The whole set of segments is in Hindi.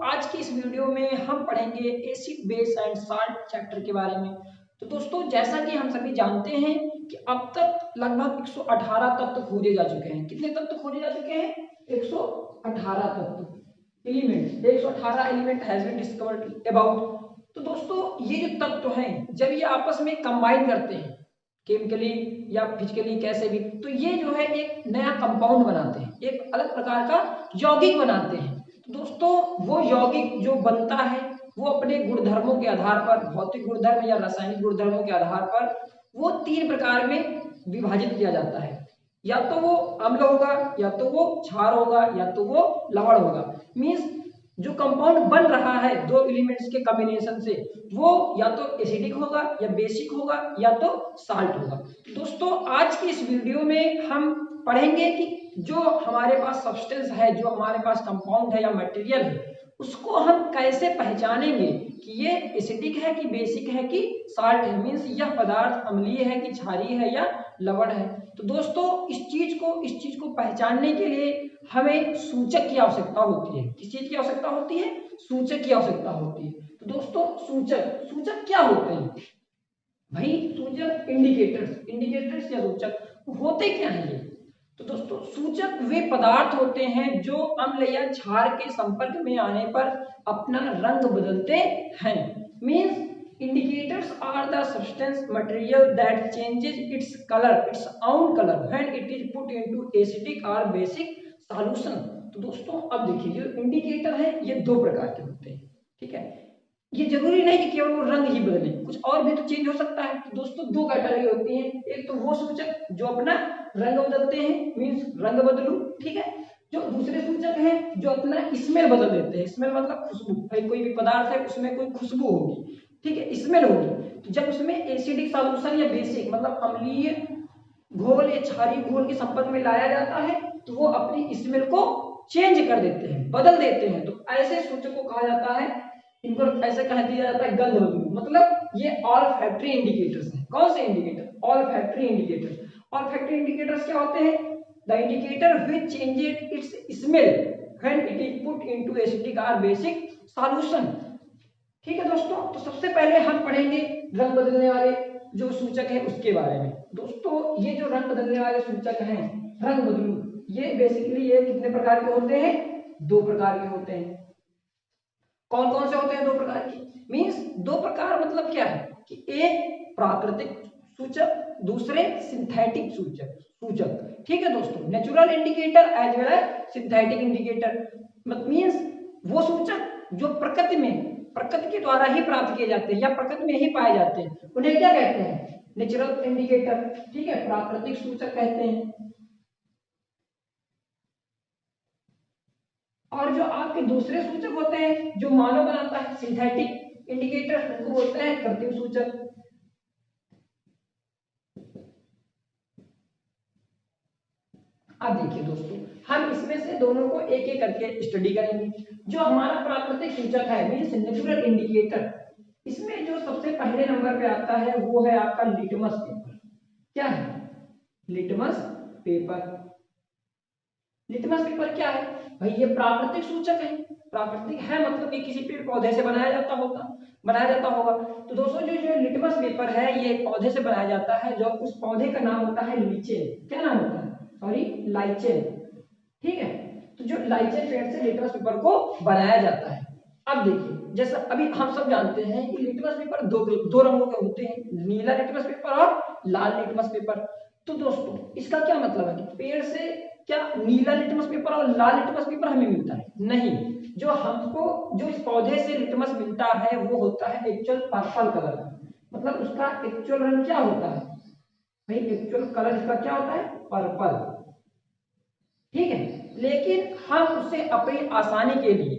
आज की इस वीडियो में हम पढ़ेंगे acid base and salt chapter के बारे में। तो दोस्तों, जैसा कि हम सभी जानते हैं कि अब तक लगभग 118 तत्व खोजे जा चुके हैं। कितने तत्व खोजे जा चुके हैं? 118 तत्व element, 118 element has been discovered about. तो दोस्तों, ये जो तत्व हैं जब ये आपस में कंबाइन करते हैं केमिकली या फिजिकली कैसे भी, तो ये जो है एक नया कंपाउंड बनाते हैं, एक अलग प्रकार का यौगिक बनाते हैं। तो दोस्तों, वो यौगिक जो बनता है वो अपने गुणधर्मों के आधार पर, भौतिक गुणधर्म या रासायनिक गुणधर्मों के आधार पर वो 3 प्रकार में विभाजित किया जाता है। या तो वो अम्ल होगा, या तो वो क्षार होगा, या तो वो लवण होगा। मीन्स जो कंपाउंड बन रहा है दो एलिमेंट्स के कॉम्बिनेशन से, वो या तो एसिडिक होगा, या बेसिक होगा, या तो साल्ट होगा। दोस्तों, आज की इस वीडियो में हम पढ़ेंगे कि जो हमारे पास सब्सटेंस है, जो हमारे पास कंपाउंड है या मटेरियल है, उसको हम कैसे पहचानेंगे कि ये एसिडिक है कि बेसिक है कि साल्ट है। मीन्स यह पदार्थ अम्लीय है कि क्षारीय है या लवण है। तो दोस्तों, इस चीज को पहचानने के लिए हमें सूचक की आवश्यकता होती है। किस चीज की आवश्यकता होती है? सूचक की आवश्यकता होती है। तो दोस्तों, सूचक क्या होते हैं भाई? सूचक इंडिकेटर्स या सूचक होते क्या हैं ये? तो दोस्तों, सूचक वे पदार्थ होते हैं जो अम्ल या क्षार के संपर्क में आने पर अपना रंग बदलते हैं। Means indicators are the substance material that changes its own color when it is put into acidic or basic solution। तो दोस्तों, अब देखिए, जो इंडिकेटर है ये 2 प्रकार के होते हैं। ठीक है, ये जरूरी नहीं कि केवल वो रंग ही बदले, कुछ और भी तो चेंज हो सकता है। तो दोस्तों, 2 कैटेगरी होती है। एक तो वो सूचक जो अपना रंग बदलते हैं, मीन्स रंग बदलू। ठीक है, जो दूसरे सूचक हैं जो अपना स्मेल बदल देते हैं। स्मेल मतलब खुशबू। भाई कोई भी पदार्थ है उसमें कोई खुशबू होगी, ठीक है, स्मेल होगी। तो जब उसमें एसिडिक सॉल्यूशन या बेसिक मतलब अम्लीय घोल या क्षारीय घोल के संपर्क में लाया जाता है, तो वो अपनी स्मेल को चेंज कर देते हैं, बदल देते हैं। तो ऐसे सूचक को कहा जाता है, इनको ऐसे कह दिया जाता है गंध बदलू। मतलब ये ऑल फैक्ट्री इंडिकेटर्स हैं। कौन से indicator? All factory indicators. All factory indicators क्या होते हैं? The indicator which changes it's smell when it is put into acidic और बेसिक सॉल्यूशन। ठीक है दोस्तों, तो सबसे पहले हम पढ़ेंगे रंग बदलने वाले जो सूचक है उसके बारे में। दोस्तों, ये जो रंग बदलने वाले सूचक हैं, रंग बदलू, ये बेसिकली ये कितने प्रकार के होते हैं? 2 प्रकार के होते हैं। कौन कौन से होते हैं 2 प्रकार के? मीन्स 2 प्रकार मतलब क्या है कि एक प्राकृतिक सूचक, दूसरे सिंथेटिक सूचक। ठीक है दोस्तों, natural indicator as well as synthetic indicator. Means वो सूचक जो प्रकृति के द्वारा ही प्राप्त किए जाते हैं या प्रकृति में ही पाए जाते हैं, उन्हें क्या कहते हैं? Natural indicator. ठीक है, प्राकृतिक सूचक कहते हैं। और जो आपके दूसरे सूचक होते हैं जो मानव बनाता है, सिंथेटिक इंडिकेटर, उनको बोलते हैं कृत्रिम सूचक। अब देखिए दोस्तों, हम इसमें से दोनों को एक एक करके स्टडी करेंगे। जो हमारा प्राकृतिक सूचक है, मींस नेचुरल इंडिकेटर, इसमें जो सबसे पहले नंबर पे आता है वो है आपका लिटमस पेपर। क्या है? Litmus paper. लिटमस पेपर क्या है भाई? ये प्राकृतिक सूचक है। प्राकृतिक है मतलब ये किसी पेड़ पौधे से बनाया जाता होगा। तो दोस्तों, जो लिटमस पेपर है ये एक पौधे से बनाया जाता है, जो उस पौधे का नाम होता है लीचेन। क्या नाम होता है? सॉरी, लाइचेन। ठीक है, तो जो लाइचेन पेड़ से लिटमस पेपर को बनाया जाता है। अब देखिए, जैसा अभी हम सब जानते हैं कि लिटमस पेपर दो रंगों के होते हैं, नीला लिटमस पेपर और लाल लिटमस पेपर। तो दोस्तों, इसका क्या मतलब है कि पेड़ से क्या नीला लिटमस पेपर और लाल लिटमस पेपर हमें मिलता है? नहीं। जो हमको जो इस पौधे से लिटमस मिलता है वो होता है एक्चुअल पर्पल कलर का। मतलब उसका एक्चुअल रंग क्या होता है भाई? एक्चुअल कलर इसका क्या होता है? पर्पल। ठीक है, लेकिन हम उसे अपनी आसानी के लिए,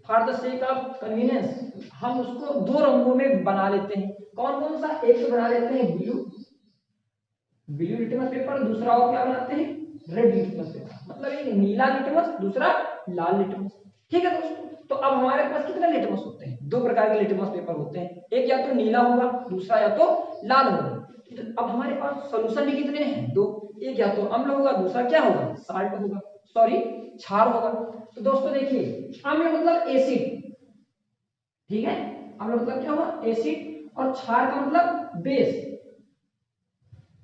for the sake of convenience, हम उसको 2 रंगों में बना लेते हैं। कौन कौन सा? एक तो बना लेते हैं ब्लू लिटमस पेपर, दूसरा और क्या बनाते हैं? Red litmus paper. मतलब एक नीला लिटमस, दूसरा लाल लिटमस। ठीक है दोस्तों, तो अब हमारे पास कितने लिटमस होते हैं? 2 प्रकार के लिटमस पेपर होते हैं। एक या तो नीला होगा, दूसरा या तो लाल होगा। तो अब हमारे पास सॉल्यूशन भी कितने हैं? 2। एक या तो अम्ल होगा, दूसरा क्या होगा? साल्ट होगा, सॉरी, क्षार होगा। तो दोस्तों देखिए, अम्ल मतलब एसिड, ठीक है, अम्ल मतलब क्या हुआ, एसिड, और क्षार का मतलब बेस।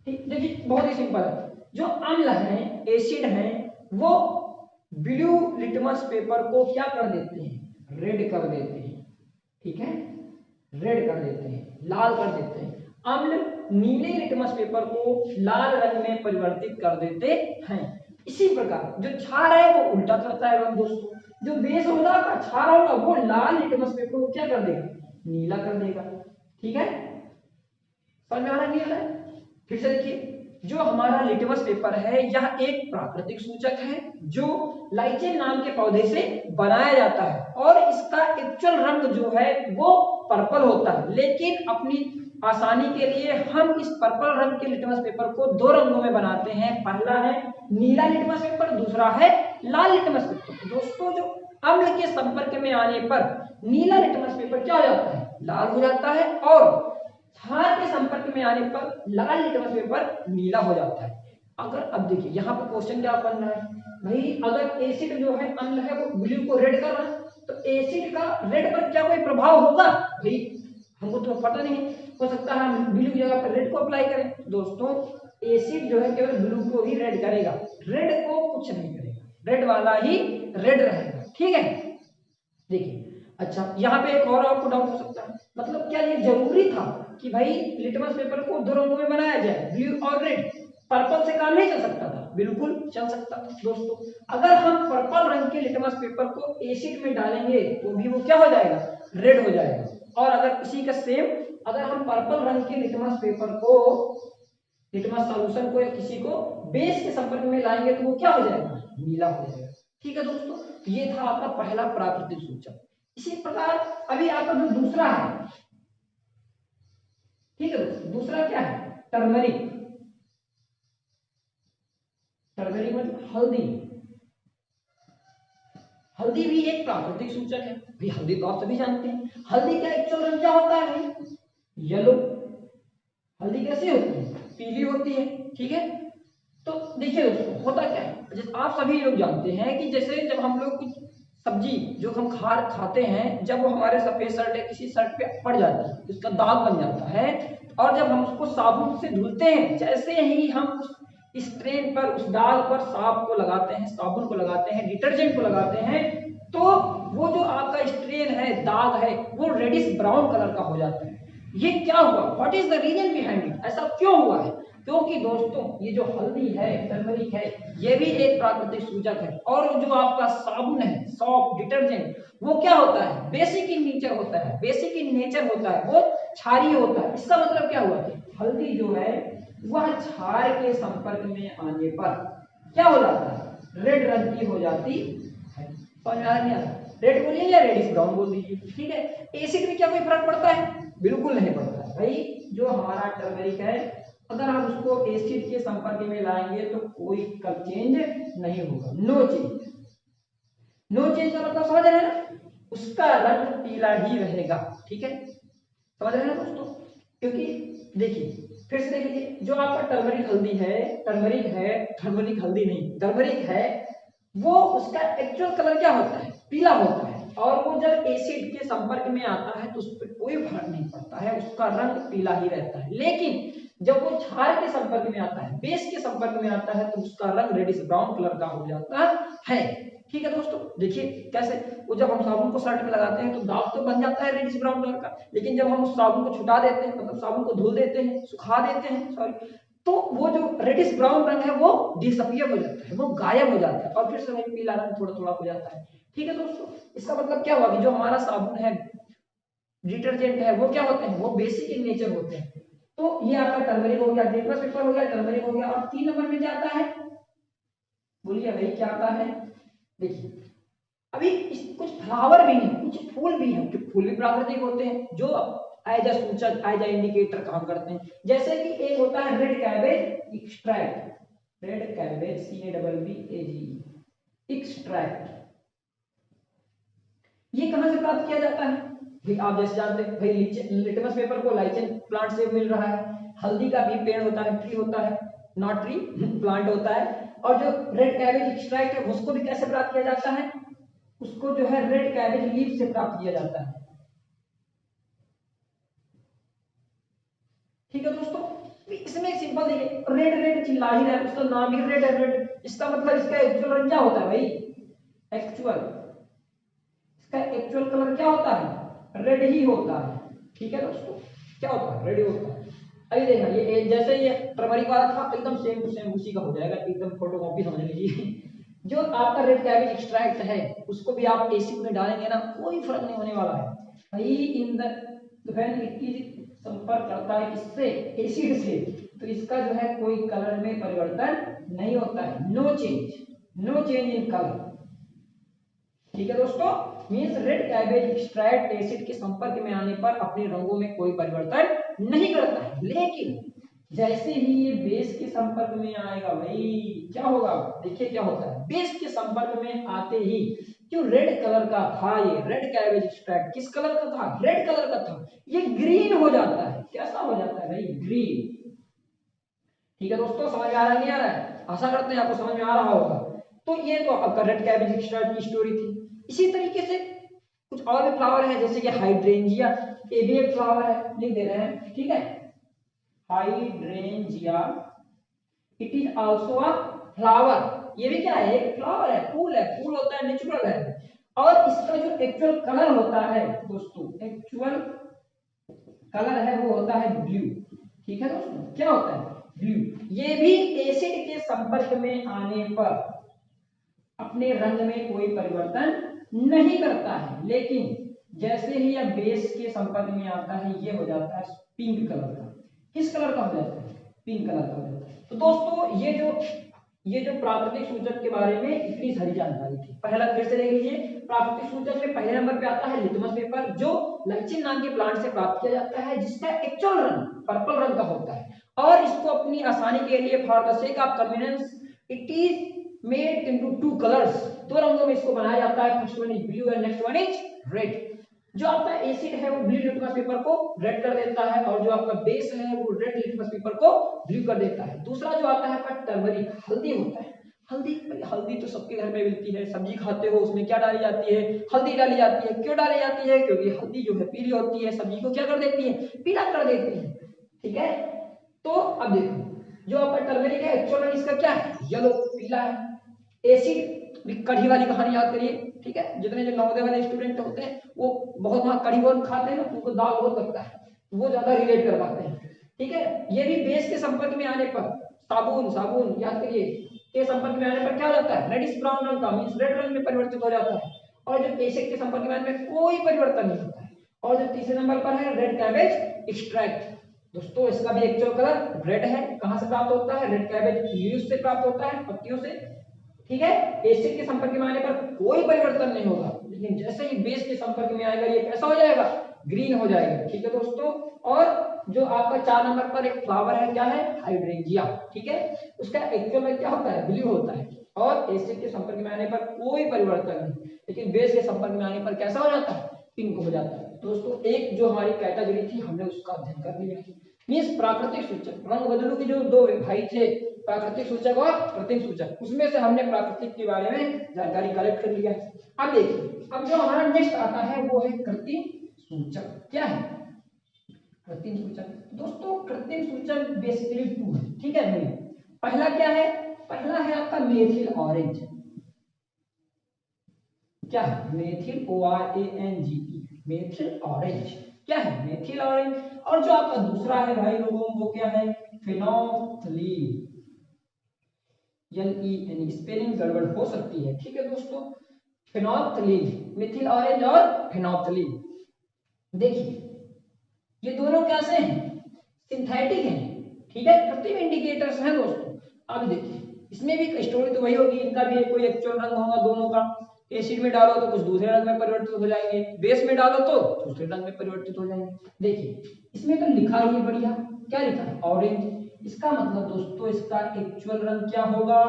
ठीक, देखिए बहुत ही सिंपल है। जो अम्ल है, एसिड है, वो ब्लू लिटमस पेपर को क्या कर देते हैं, रेड कर देते हैं। ठीक है, रेड कर देते हैं, लाल कर देते हैं। अम्ल नीले लिटमस पेपर को लाल रंग में परिवर्तित कर देते हैं। इसी प्रकार जो क्षार है वो उल्टा करता है रंग दोस्तों। जो बेस होगा का क्षार होगा वो लाल लिटमस पेपर को क्या कर देगा, नीला कर देगा। ठीक है, समझ में आ रहा है, नहीं आ रहा है? फिर से देखिए, जो हमारा लिटमस पेपर है यह एक प्राकृतिक सूचक है जो लाइचेन नाम के पौधे से बनाया जाता है, और इसका एक्चुअल रंग जो है वो पर्पल होता है। लेकिन अपनी आसानी के लिए हम इस पर्पल रंग के लिटमस पेपर को दो रंगों में बनाते हैं। पहला है नीला लिटमस पेपर, दूसरा है लाल लिटमस पेपर। दोस्तों जो अम्ल के संपर्क में आने पर नीला लिटमस पेपर क्या हो जाता है, लाल हो जाता है, और क्षार के संपर्क में आने पर लाल लिटमस पेपर नीला हो जाता है। अगर अब देखिए यहाँ पर क्वेश्चन क्या बन रहा है भाई, अगर एसिड जो है, अम्ल है, वो ब्लू को रेड कर रहा है, तो एसिड का रेड पर क्या कोई प्रभाव होगा भाई, हमको तो पता नहीं। हो सकता है हम ब्लू की जगह पर रेड को अप्लाई करें। दोस्तों एसिड जो है केवल ब्लू को ही रेड करेगा, रेड को कुछ नहीं करेगा, रेड वाला ही रेड रहेगा। ठीक है, देखिए अच्छा यहाँ पे एक और आपको डाउट हो सकता है, मतलब क्या ये जरूरी था कि भाई लिटमस पेपर को दो रंगों में बनाया जाए, ब्लू और रेड? पर्पल से काम नहीं चल सकता था? बिल्कुल चल सकता था दोस्तों। अगर हम पर्पल रंग के लिटमस पेपर को एसिड में डालेंगे तो भी वो क्या हो जाएगा, रेड हो जाएगा। और अगर इसी का सेम, अगर हम पर्पल रंग के लिटमस पेपर को, लिटमस सॉल्यूशन को या किसी को बेस के संपर्क में लाएंगे तो वो क्या हो जाएगा, नीला हो जाएगा। ठीक है दोस्तों, ये था आपका पहला प्राकृतिक सूचक। इसी प्रकार अभी आपका जो दूसरा है, ठीक है दोस्तों, दूसरा क्या है, टर्मरिक। टर्मरिक मतलब हल्दी। हल्दी भी एक प्राकृतिक सूचक है भाई, हल्दी तो आप सभी जानते हैं। हल्दी का एक्चुअल रंग क्या होता है भाई, येलो। हल्दी कैसी होती है, पीली होती है। ठीक है, तो देखिए दोस्तों होता क्या है, जैसे आप सभी लोग जानते हैं कि जैसे जब हम लोग कुछ सब्जी जो हम खाते हैं, जब वो हमारे सफेद शर्ट या किसी शर्ट पे पड़ जाती है, उसका दाग बन जाता है, और जब हम उसको साबुन से धुलते हैं, जैसे ही हम उस स्ट्रेन पर, उस दाग पर साफ को लगाते हैं, साबुन को लगाते हैं, डिटर्जेंट को लगाते हैं, तो वो जो आपका स्ट्रेन है, दाग है, वो रेडिश ब्राउन कलर का हो जाता है। ये क्या हुआ, what is the reason behind it, ऐसा क्यों हुआ है? क्योंकि दोस्तों ये जो हल्दी है, टर्मरिक है, ये भी एक प्राकृतिक सूचक है। और जो आपका साबुन है, सॉप, डिटर्जेंट, वो क्या होता है, बेसिक इन नेचर होता है, बेसिक इन नेचर होता है, वो क्षारीय होता है। इसका मतलब क्या हुआ, हल्दी जो है वह क्षार के संपर्क में आने पर क्या हो जाता है, रेड रंग की हो जाती है। समझ में आ रहा है, रेड बोलिए या रेडिश ब्राउन बोल दीजिए। ठीक है, एसिड में क्या कोई फर्क पड़ता है? बिल्कुल नहीं पड़ता है भाई। जो हमारा टर्मरिक है, अगर हम उसको एसिड के संपर्क में लाएंगे तो कोई चेंज नहीं होगा, नो चेंज। नो चेंज का मतलब समझ रहे हैं ना, उसका रंग पीला ही रहेगा। ठीक है, समझ रहे हैं दोस्तों, क्योंकि देखिए फिर से देख लीजिए, जो आपका टर्मरिक हल्दी है, टर्मरिक हल्दी नहीं, टर्मरिक है, वो उसका एक्चुअल कलर क्या होता है, पीला होता है। और वो जब एसिड के संपर्क में आता है तो उस पर कोई फर्क नहीं पड़ता है, उसका रंग पीला ही रहता है। लेकिन जब वो क्षार के संपर्क में आता है, बेस के संपर्क में आता है, तो उसका रंग रेडिश ब्राउन कलर का हो जाता है। ठीक है दोस्तों, देखिए कैसे, वो जब हम साबुन को शर्ट में लगाते हैं तो दाग तो बन जाता है रेडिश ब्राउन कलर का, लेकिन जब हम उस साबुन को छुटा देते हैं, मतलब साबुन को धुल देते हैं, सुखा देते हैं, सॉरी, तो वो जो रेडिश ब्राउन रंग है वो डिसअपियर हो जाता है, वो गायब हो जाता है, और फिर से वही पीला रंग थोड़ा थोड़ा हो जाता है। ठीक है दोस्तों, इसका मतलब क्या हुआ कि जो हमारा साबुन है, डिटर्जेंट है, वो क्या होते हैं, वो बेसिक इन नेचर होते हैं। तो ये आपका टर्मरिक हो गया, लिटमस पेपर हो गया, टर्मरिक हो गया। और 3 नंबर में क्या आता है, बोलिए भाई क्या आता है? देखिए अभी कुछ फ्लावर भी है, कुछ फूल भी है, फूल भी प्राकृतिक होते हैं, जो एज अ सूचक, एज अ इंडिकेटर काम करते हैं। जैसे कि एक होता है red cabbage extract, red cabbage CABBAGE extract, ये कहां से प्राप्त किया जाता है भाई? आप जैसे जानते हैं भाई, लिटमस पेपर को लाइचेन प्लांट से मिल रहा है, हल्दी का भी पेड़ होता है, ट्री होता है, नॉट ट्री, प्लांट होता है। और जो रेड कैबेज एक्सट्रैक्ट है उसको भी कैसे प्राप्त किया जाता है, उसको जो है रेड कैबेज लीफ से प्राप्त किया जाता है। ठीक है दोस्तों, इसमें एक सिंपल देखिए, रेड रेड चिल्ला ही रहा है, उसका नाम ही रेड है, रेड, इसका मतलब इसका एक्चुअल रंग क्या होता है भाई, एक्चुअल, इसका एक्चुअल कलर क्या होता है, रेड ही होता है। ठीक है दोस्तों, क्या होता है, रेड ही होता है। अभी देखना ये जैसे ये टर्मरिक वाला था एकदम सेम टू सेम उसी का हो जाएगा, एकदम फोटोकॉपी समझ लीजिए। जो आपका रेड कैबेज एक्सट्रैक्ट है उसको भी आप एसिड में डालेंगे ना, कोई फर्क नहीं होने वाला है भाई। In the when it is संपर्क करता है किससे, एसिड से, तो इसका जो है कोई कलर में परिवर्तन नहीं होता है, no change, no change in colour. ठीक है दोस्तों, means red cabbage extract acid के संपर्क में आने पर अपने रंगों में कोई परिवर्तन नहीं करता है, लेकिन जैसे ही ये बेस के संपर्क में आएगा भाई क्या होगा, देखिए क्या होता है, बेस के संपर्क में आते ही जो रेड कलर का था, ये रेड कैबेज एक्सट्रैक्ट किस कलर का था, रेड कलर का था, ये ग्रीन हो जाता है। कैसा हो जाता है भाई, ग्रीन। ठीक है दोस्तों, समझ में आ रहा है नहीं आ रहा है, आशा करते हैं आपको समझ में आ रहा होगा। तो ये तो आपका रेड कैबेज एक्सट्रैक्ट की स्टोरी थी। इसी तरीके से कुछ और भी फ्लावर है, जैसे कि हाइड्रेंजिया, ये भी एक फ्लावर है, लिख दे रहे हैं। ठीक है, hydrangea, it is also a flower, ये भी क्या है, एक फ्लावर है, फूल है, फूल होता है, नेचुरल है। और इसका जो एक्चुअल कलर होता है दोस्तों, एक्चुअल कलर है वो होता है ब्लू। ठीक है दोस्तों, क्या होता है, ब्लू। ये भी एसिड के संपर्क में आने पर अपने रंग में कोई परिवर्तन नहीं करता है, लेकिन जैसे ही यह बेस के संपर्क में आता है ये हो जाता है पिंक कलर का। किस कलर का हो जाता है, पिंक कलर का हो जाता है। तो दोस्तों ये जो प्राकृतिक सूचक के बारे में इतनी सारी जानकारी थी। पहला फिर से देख लीजिए, प्राकृतिक सूचक में पहले नंबर पे आता है लिटमस पेपर, जो लाइचिन नाम के प्लांट से प्राप्त किया जाता है, जिसका एक्चुअल रंग पर्पल रंग का होता है। और इसको अपनी आसानी के लिए for the sake of convenience it is made into two colours, दो रंगों में इसको बनाया जाता है। First one is blue and next one is red. जो आपका एसिड है वो ब्लू लिटमस पेपर को रेड कर देता है, और जो आपका बेस है वो रेड लिटमस पेपर को ब्लू कर देता है। दूसरा जो आता है आपका टर्मरिक, हल्दी होता है। हल्दी, हल्दी तो सबके घर में मिलती है, सब्जी खाते हो उसमें क्या डाली जाती है, हल्दी डाली जाती है। क्यों डाली जाती है, क्योंकि हल्दी जो है पीली होती है, सब्जी को क्या कर देती है, पीला कर देती है। ठीक है, तो अब देखो जो आपका टर्मरिक है एक्चुअल में इसका क्या है, येलो, पीला है। एसिड, कढ़ी वाली कहानी याद करिए। ठीक है, जितने जो नवोदय वाले स्टूडेंट होते हैं वो बहुत वहां कढ़ी बहुत खाते हैं ना, उनको दाल बहुत लगता है, वो ज्यादा रिलेट कर पाते हैं। ठीक है, ये भी बेस के संपर्क में आने पर, साबुन, साबुन याद करिए, के संपर्क में आने पर क्या हो जाता है, रेडिश ब्राउन रंग का, मींस रेड रंग में परिवर्तित हो जाता है। और जो एसिड के संपर्क में आने में कोई परिवर्तन नहीं होता है। और जो तीसरे नंबर पर है रेड कैबेज एक्सट्रैक्ट, दोस्तों इसका भी एक्चुअल कलर रेड है। कहां से प्राप्त होता है, रेड कैबेज लीव्स से प्राप्त होता है, पत्तियों से। ठीक है, एसिड के संपर्क में आने पर कोई परिवर्तन नहीं होगा, लेकिन जैसे ही बेस के संपर्क में आएगा ये कैसा हो जाएगा, ग्रीन हो जाएगा। ठीक है दोस्तों, और जो आपका 4 नंबर पर एक फ्लावर है, क्या है, हाइड्रेंजिया। ठीक है, उसका एक्चुअल में क्या होता है, ब्लू होता है, और एसिड के संपर्क में आने पर कोई परिवर्तन नहीं, लेकिन बेस के संपर्क में आने पर कैसा हो जाता है, पिंक हो जाता है। दोस्तों एक जो हमारी कैटेगरी थी हमने उसका अध्ययन कर लिया। मींस प्राकृतिक सूचक, रंग बदलू के जो दो भाई थे, प्राकृतिक सूचक और कृत्रिम सूचक, उसमें से हमने प्राकृतिक के बारे में जानकारी कलेक्ट कर लिया। अब देखिए, अब जो हमारा नेक्स्ट आता है वो है कृत्रिम सूचक। क्या है, कृत्रिम सूचक। दोस्तों कृत्रिम सूचक बेसिकली 2 है। ठीक है भाई, पहला क्या है, पहला है आपका मेथिल ऑरेंज। क्या है, मेथिल, ORANGE, मेथिल ऑरेंज। क्या है, मेथिल ऑरेंज। और जो आपका दूसरा है भाई लोगों, वो क्या है, फेनोल्फथालीन, LEN, स्पेलिंग गड़बड़ हो सकती है। ठीक है दोस्तों, फेनोल्फथालीन, मेथिल ऑरेंज और फेनोल्फथालीन। देखिए ये दोनों कैसे हैं, सिंथेटिक हैं। ठीक है, कृत्रिम इंडिकेटर्स हैं दोस्तों। अब देखिए इसमें भी स्टोरी तो वही होगी, इनका भी कोई एक्चुअल रंग होगा दोनों का। एसिड में डालो तो कुछ दूसरे रंग में परिवर्तित हो जाएंगे, बेस में डालो तो दूसरे रंग में परिवर्तित हो जाएंगे। देखिए इसमें तो लिखा ही है बढ़िया, क्या लिखा है, ऑरेंज। इसका मतलब दोस्तों इसका एक्चुअल रंग क्या होगा,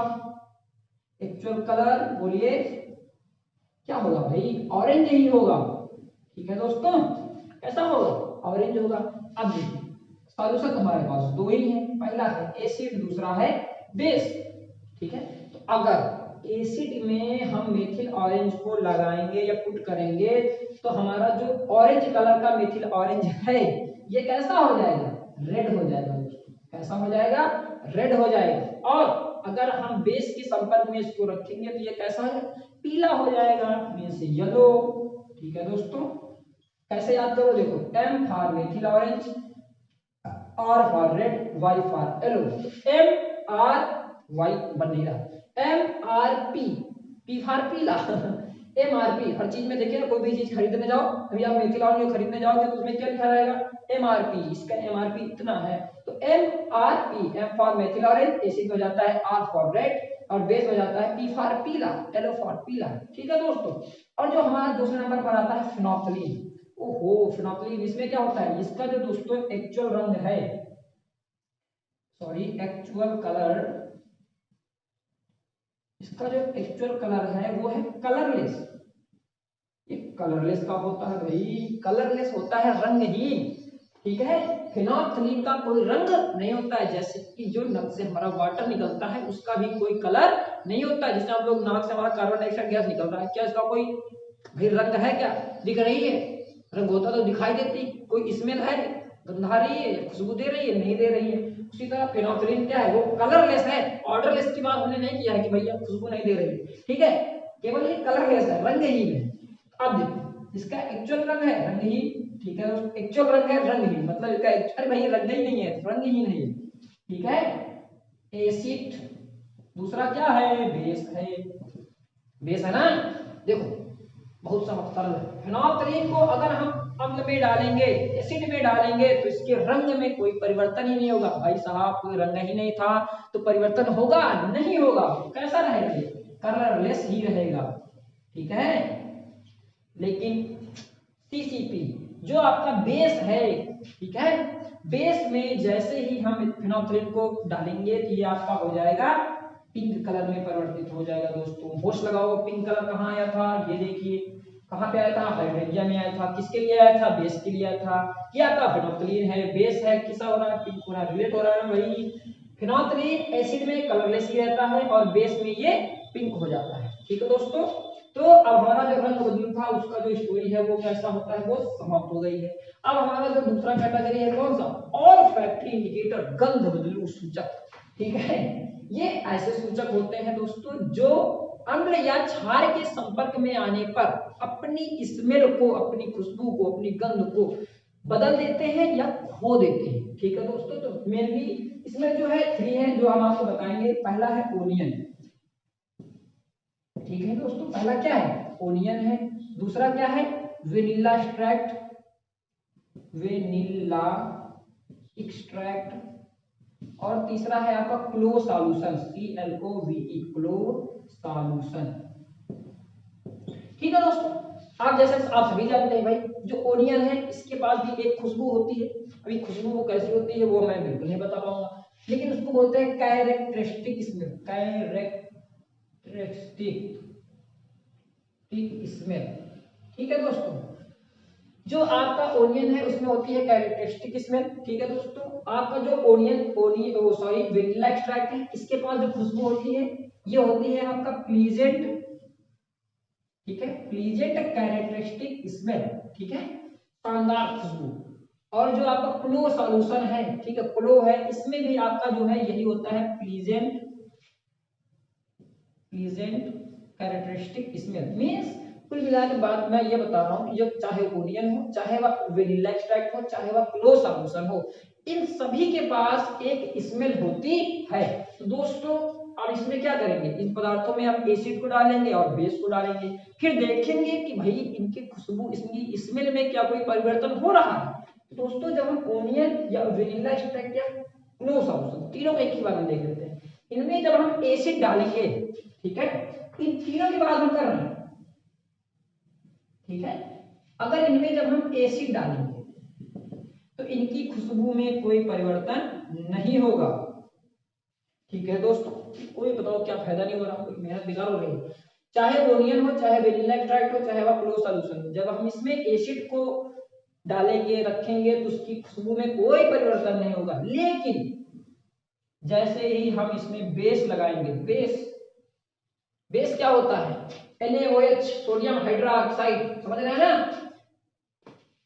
एक्चुअल कलर बोलिए क्या होगा भाई, ऑरेंज ही होगा। ठीक है दोस्तों, कैसा होगा, ऑरेंज होगा। अब देखिए सॉल्यूशन हमारे पास दो ही है, पहला है एसिड, दूसरा है बेस। ठीक है, तो अगर एसिड में हम मेथिल ऑरेंज को लगाएंगे या पुट करेंगे तो हमारा जो ऑरेंज कलर का मेथिल ऑरेंज है ये कैसा हो जाएगा, रेड हो जाएगा दोस्तों। कैसा हो जाएगा? रेड हो जाएगा। और अगर हम बेस के संपर्क में इसको रखेंगे तो ये कैसा है? पीला हो जाएगा, मीन्स येलो। ठीक है दोस्तों, कैसे याद करो? देखो, M for methyl orange, R for red, Y for yellow. MRY बनेगा MRP, P फॉर पीला MRP। हर चीज में देखिए, कोई भी चीज खरीदने जाओ, अभी आप मेथिल ऑरेंज खरीदने जाओगे तो उसमें क्या लिखा रहेगा? MRP। इसका MRP इतना है, तो MRP, M for methyl orange, acid हो जाता है R फॉर रेड, और बेस हो जाता है P फॉर पीला, येलो फॉर पीला। ठीक है दोस्तों। और जो हमारा दूसरे नंबर पर आता है फिनोक्सिलिन। ओहो, फिनोक्सिलिन, इसमें क्या होता है? इसका जो दोस्तों एक्चुअल रंग है, सॉरी एक्चुअल कलर, इसका जो एक्चुअल कलर है वो है कलरलेस। ये कलरलेस का होता है भाई, कलरलेस होता है, रंगहीन। ठीक है, फिनोक्सिलिन का कोई रंग नहीं होता है, जैसे कि जो नक से हमारा वाटर निकलता है उसका भी कोई कलर नहीं होता है। जैसे हम लोग नाक से हमारा कार्बन डाइऑक्साइड गैस निकल रहा है, क्या इसका कोई भाई रंग है? क्या दिख रही है? रंग होता तो दिखाई देती। कोई स्मेल है? गंधा रही है? खुशबू दे रही है? नहीं दे रही है। उसी तरह फिनोक्सिलिन क्या है? वो कलरलेस है। ऑर्डरलेस की बात हमने नहीं किया है कि भैया खुशबू नहीं दे रही है, ठीक है, केवल ये कलरलेस है, रंगहीन है। अब देखो, इसका एक्चुअल रंग है रंगहीन। ठीक है दोस्तों, एक्चुअल रंग है रंगहीन, मतलब इसका अरे भाई रंग ही नहीं है, रंगहीन है ये। ठीक है, एसिड। दूसरा क्या है? बेस है। बेस है ना? देखो, बहुत सरल है। फिनोक्सिलिन को अगर हम अम्ल में डालेंगे, एसिड में डालेंगे, तो इसके रंग में कोई परिवर्तन ही नहीं होगा। भाई साहब, कोई रंग ही नहीं था तो परिवर्तन होगा? नहीं होगा। कैसा रहेगा? कलरलेस ही रहेगा। ठीक है, लेकिन CCP जो आपका बेस है, ठीक है, बेस में जैसे ही हम फिनोक्सिलिन को डालेंगे तो ये आपका हो जाएगा पिंक कलर में परिवर्तित हो जाएगा। दोस्तों होश लगाओ, पिंक कलर कहाँ आया था? ये देखिए, कहाँ पे आया था? हाइड्रोजन में आया था। किसके लिए आया था? बेस के लिए आया था। क्या था? फिनोक्सिलिन है, बेस है, किसा हो रहा है? पिंक हो रहा है। रिलेट हो रहा है भाई। फिनोक्सिलिन एसिड में कलरलेस ही रहता है और बेस में ये पिंक हो जाता है। ठीक है दोस्तों, तो अब हमारा जो रंग बदल था उसका जो स्टोरी है वो कैसा होता है, वो समाप्त हो गई है। अब हमारा जो दूसरा कैटेगरी है कौन सा? ऑल्फैक्टरी इंडिकेटर, गंध बदलू सूचक। ठीक है, ये ऐसे सूचक होते हैं दोस्तों जो अम्ल या क्षार के संपर्क में आने पर अपनी स्मेल को, अपनी खुशबू को, अपनी गंध को बदल देते हैं या खो देते हैं। ठीक है दोस्तों, तो मेनली इसमें जो है 3 है जो हम आपको बताएंगे। पहला है ओनियन। ठीक है दोस्तों, पहला क्या है? ओनियन है। दूसरा क्या है? Vanilla extract, vanilla extract. और तीसरा है आपका क्लो सॉल्यूशन, CLOVE, क्लो सॉल्यूशन। ठीक है दोस्तों, आप जैसे आप सभी जानते हैं भाई, जो ओनियन है इसके पास भी एक खुशबू होती है। अभी खुशबू वो कैसी होती है वो मैं बिल्कुल नहीं बता पाऊंगा, लेकिन उसको बोलते हैं कैरेक्टरिस्टिक स्मेल, कैरेक्टरिस्टिक स्मेल। ठीक है दोस्तों, जो आपका ओनियन है उसमें होती है कैरेक्टरिस्टिक स्मेल। ठीक है दोस्तों, आपका जो वेनिला एक्सट्रैक्ट है इसके पास जो खुशबू होती है ये होती है आपका प्लीजेंट। ठीक है, प्लीजेंट कैरेक्टरिस्टिक स्मेल। ठीक है, शानदार खुशबू। और जो आपका क्लो सॉल्यूशन है, ठीक है, क्लो है, इसमें भी आपका जो है यही होता है प्लीजेंट कैरेक्टरिस्टिक स्मेल। मींस कुल मिला के बात मैं ये बता रहा हूं कि जब चाहे ओनियन हो, चाहे वह वेनिला एक्सट्रैक्ट हो, चाहे वह क्लो सॉल्यूशन हो, इन सभी के पास एक स्मेल होती है। तो दोस्तों अब इसमें क्या करेंगे? इन पदार्थों में हम एसिड को डालेंगे और बेस को डालेंगे, फिर देखेंगे कि भाई इनकी खुशबू, इसकी स्मेल में क्या कोई परिवर्तन हो रहा है। तो दोस्तों जब हम ओनियन या वेनिला एक्सट्रैक्ट या क्लो सॉल्यूशन तीनों एक ही बार में देख लेते हैं, इनमें जब हम एसिड डालेंगे, ठीक है, इन तीनों की बात हम कर रहे हैं। ठीक है, अगर इनमें जब हम एसिड डालेंगे तो इनकी खुशबू में कोई परिवर्तन नहीं होगा। ठीक है दोस्तों, कोई बताओ क्या फायदा नहीं हो रहा, कोई मेहनत बेकार हो रही है। चाहे ओनियन हो, चाहे वेनिला एक्सट्रैक्ट हो, चाहे वह क्लो सॉल्यूशन हो, जब हम इसमें एसिड को डालेंगे, रखेंगे, तो उसकी खुशबू में कोई परिवर्तन नहीं होगा। लेकिन जैसे ही हम इसमें बेस लगाएंगे, बेस क्या होता है? NaOH, सोडियम हाइड्रोक्साइड, समझ रहे हैं ना?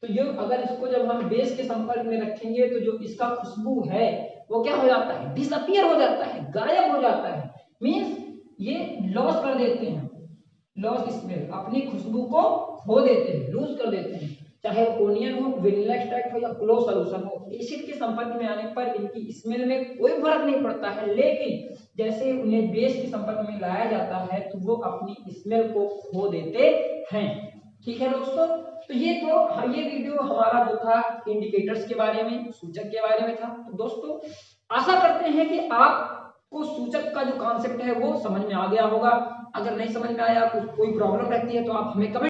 तो ये अगर इसको जब हम बेस के संपर्क में रखेंगे तो जो इसका खुशबू है वो क्या हो जाता है, डिसअपियर हो जाता है, गायब हो जाता है, मीन्स ये लॉस कर देते हैं, लॉस स्मेल, अपनी खुशबू को खो देते हैं, लूज कर देते हैं। चाहे ओनियन हो, वेनिला एक्सट्रैक्ट हो या क्लोव सॉल्यूशन हो, एसिड के संपर्क में आने पर इनकी स्मेल में कोई फर्क नहीं पड़ता है, लेकिन जैसे उन्हें बेस के संपर्क में लाया जाता है तो वो अपनी स्मेल को खो देते हैं। ठीक है दोस्तों, तो ये वीडियो हमारा जो था इंडिकेटर्स के बारे में, सूचक के बारे में था। तो दोस्तों आशा करते हैं कि आपको सूचक का जो कॉन्सेप्ट है वो समझ में आ गया होगा। अगर नहीं समझ में आया, कुछ कोई प्रॉब्लम रहती है तो आप हमें कमेंट